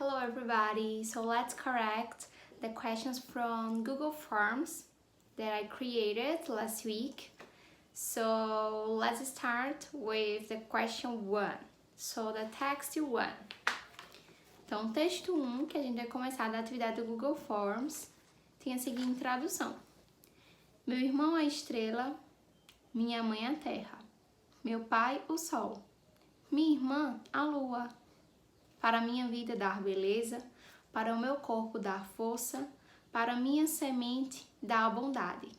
Hello everybody, so let's correct the questions from Google Forms that I created last week. So let's start with the question 1. So the text 1. Então, texto 1, que a gente vai começar da atividade do Google Forms, tem a seguinte tradução. Meu irmão é a estrela, minha mãe a terra, meu pai o sol, minha irmã a lua. Para a minha vida dar beleza, para o meu corpo dar força, para a minha semente dar a bondade,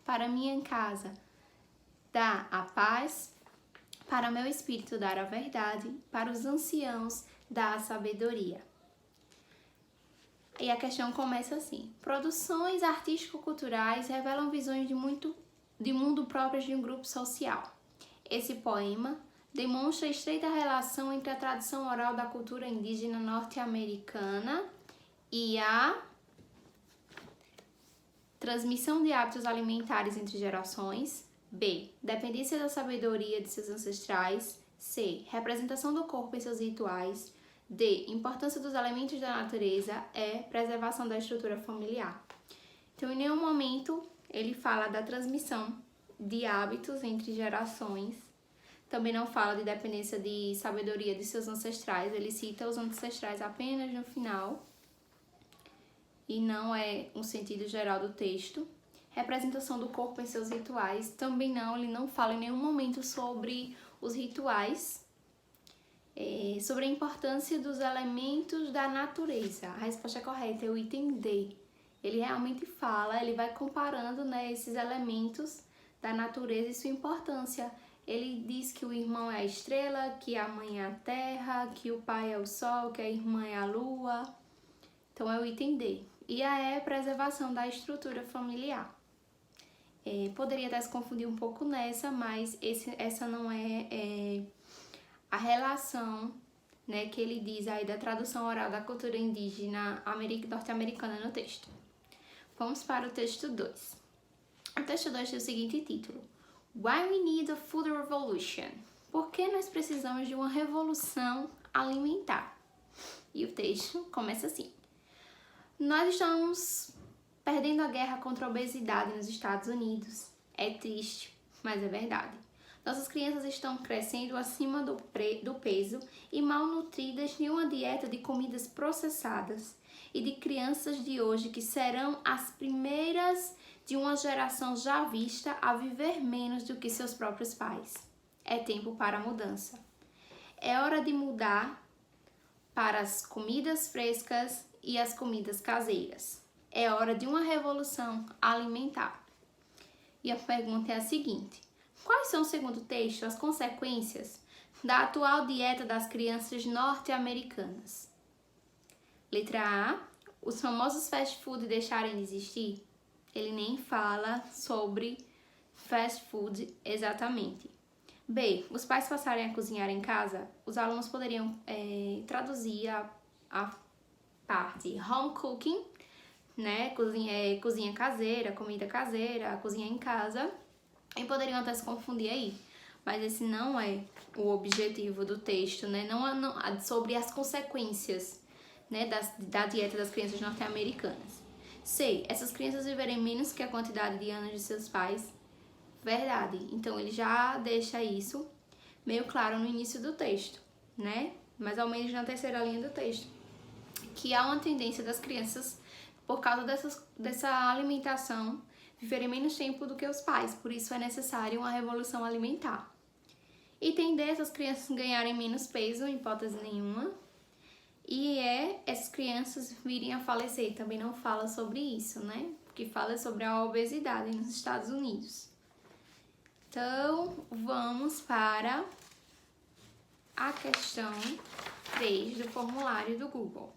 para a minha casa dar a paz, para meu espírito dar a verdade, para os anciãos dar a sabedoria. E a questão começa assim. Produções artístico-culturais revelam visões de mundo próprias de um grupo social. Esse poema demonstra a estreita relação entre a tradição oral da cultura indígena norte-americana e a transmissão de hábitos alimentares entre gerações. B. Dependência da sabedoria de seus ancestrais. C. Representação do corpo em seus rituais. D. Importância dos elementos da natureza. E. Preservação da estrutura familiar. Então, em nenhum momento ele fala da transmissão de hábitos entre gerações. Também não fala de dependência de sabedoria de seus ancestrais. Ele cita os ancestrais apenas no final. E não é um sentido geral do texto. Representação do corpo em seus rituais. Também não, ele não fala em nenhum momento sobre os rituais. Sobre a importância dos elementos da natureza. A resposta correta é o item D. Ele realmente fala, ele vai comparando, né, esses elementos da natureza e sua importância. Ele diz que o irmão é a estrela, que a mãe é a terra, que o pai é o sol, que a irmã é a lua. Então é o item D. E a E, preservação da estrutura familiar. Poderia até se confundir um pouco nessa, mas essa não é a relação, né, que ele diz aí da tradução oral da cultura indígena norte-americana no texto. Vamos para o texto 2. O texto 2 tem o seguinte título. Why we need a food revolution? Por que nós precisamos de uma revolução alimentar? E o texto começa assim. Nós estamos perdendo a guerra contra a obesidade nos Estados Unidos. É triste, mas é verdade. Nossas crianças estão crescendo acima do peso e malnutridas em uma dieta de comidas processadas e de crianças de hoje que serão as primeiras de uma geração já vista a viver menos do que seus próprios pais. É tempo para a mudança. É hora de mudar para as comidas frescas e as comidas caseiras. É hora de uma revolução alimentar. E a pergunta é a seguinte. Quais são, segundo o texto, as consequências da atual dieta das crianças norte-americanas? Letra A. Os famosos fast food deixarem de existir? Ele nem fala sobre fast food exatamente. B. Os pais passarem a cozinhar em casa? Os alunos poderiam traduzir a parte home cooking, né? Cozinha caseira, comida caseira, cozinha em casa. E poderiam até se confundir aí. Mas esse não é o objetivo do texto, né? Não sobre as consequências, né, da dieta das crianças norte-americanas. C. Essas crianças viverem menos que a quantidade de anos de seus pais. Verdade. Então, ele já deixa isso meio claro no início do texto, né? Mais ou menos na terceira linha do texto. Que há uma tendência das crianças, por causa dessa alimentação, viverem menos tempo do que os pais. Por isso, é necessário uma revolução alimentar. Item D. Essas crianças ganharem menos peso, em hipótese nenhuma. E essas crianças virem a falecer. Também não fala sobre isso, né? Porque fala sobre a obesidade nos Estados Unidos. Então, vamos para a questão 3 do formulário do Google.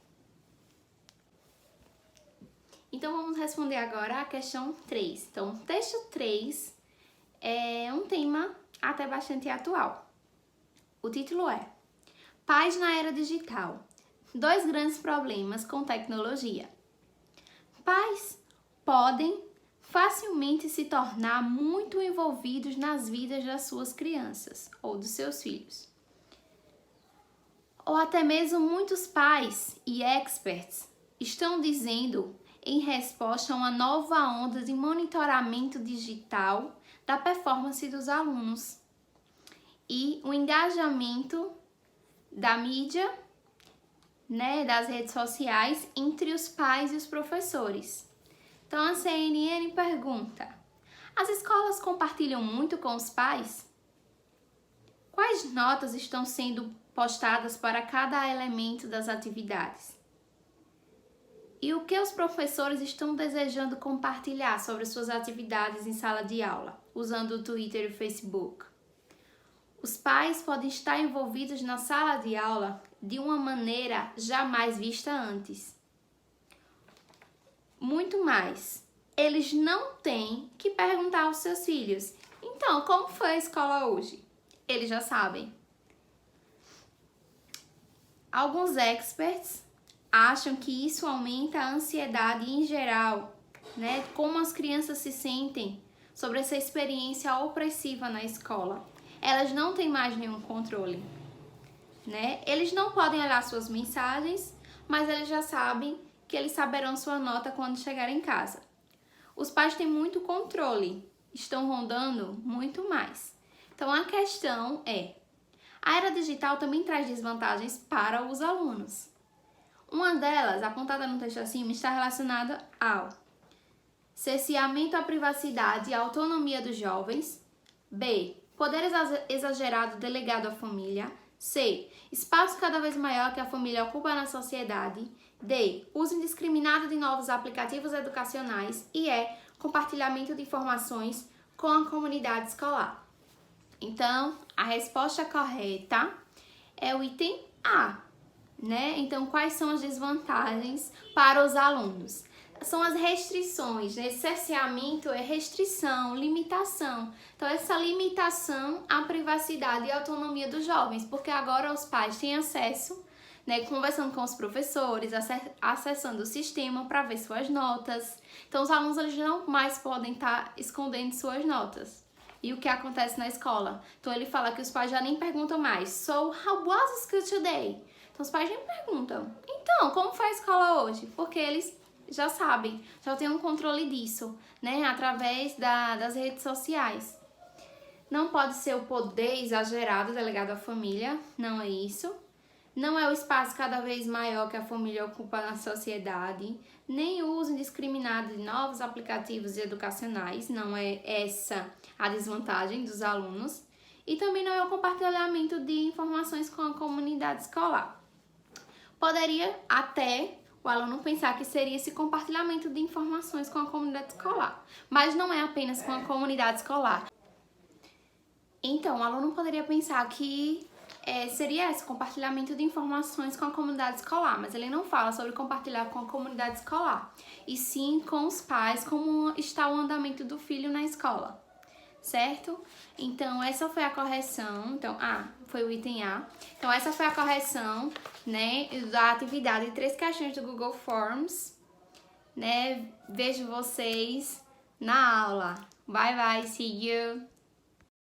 Então, vamos responder agora a questão 3. Então, o texto 3 é um tema até bastante atual. O título é Pais na Era Digital. 2 grandes problemas com tecnologia. Pais podem facilmente se tornar muito envolvidos nas vidas das suas crianças ou dos seus filhos. ou até mesmo muitos pais e experts estão dizendo em resposta a uma nova onda de monitoramento digital da performance dos alunos e o engajamento da mídia, né, das redes sociais entre os pais e os professores. Então a CNN pergunta: as escolas compartilham muito com os pais? Quais notas estão sendo postadas para cada elemento das atividades? E o que os professores estão desejando compartilhar sobre suas atividades em sala de aula, usando o Twitter e o Facebook? Os pais podem estar envolvidos na sala de aula de uma maneira jamais vista antes. Muito mais, eles não têm que perguntar aos seus filhos: então, como foi a escola hoje? Eles já sabem. Alguns experts acham que isso aumenta a ansiedade em geral, né? Como as crianças se sentem sobre essa experiência opressiva na escola. Elas não têm mais nenhum controle, né? Eles não podem olhar suas mensagens, mas eles já sabem que eles saberão sua nota quando chegarem em casa. Os pais têm muito controle, estão rondando muito mais. Então a questão é: a era digital também traz desvantagens para os alunos. Uma delas, apontada no texto acima, está relacionada ao cerceamento à privacidade e à autonomia dos jovens. B. Poder exagerado delegado à família. C. Espaço cada vez maior que a família ocupa na sociedade. D. Uso indiscriminado de novos aplicativos educacionais. E E. Compartilhamento de informações com a comunidade escolar. Então, a resposta correta é o item A, né? Então, quais são as desvantagens para os alunos? São as restrições, né? Cerceamento é restrição, limitação. Então, essa limitação à privacidade e autonomia dos jovens, porque agora os pais têm acesso, né, conversando com os professores, acessando o sistema para ver suas notas. Então, os alunos eles não mais podem estar escondendo suas notas. E o que acontece na escola? Então, ele fala que os pais já nem perguntam mais: So, how was school today? Então, os pais nem perguntam: então, como foi a escola hoje? Porque eles já sabem, já têm um controle disso, né? Através das redes sociais. Não pode ser o poder exagerado delegado à família, não é isso. Não é o espaço cada vez maior que a família ocupa na sociedade, nem o uso indiscriminado de novos aplicativos educacionais, não é essa a desvantagem dos alunos. E também não é o compartilhamento de informações com a comunidade escolar. Poderia até o aluno pensar que seria esse compartilhamento de informações com a comunidade escolar, mas não é apenas com a comunidade escolar. Então, o aluno poderia pensar que seria esse compartilhamento de informações com a comunidade escolar, mas ele não fala sobre compartilhar com a comunidade escolar, e sim com os pais, como está o andamento do filho na escola, certo? Então, essa foi a correção. Então, foi o item A. Então, essa foi a correção, né, da atividade 3 questões do Google Forms, né? Vejo vocês na aula. Bye, bye, see you!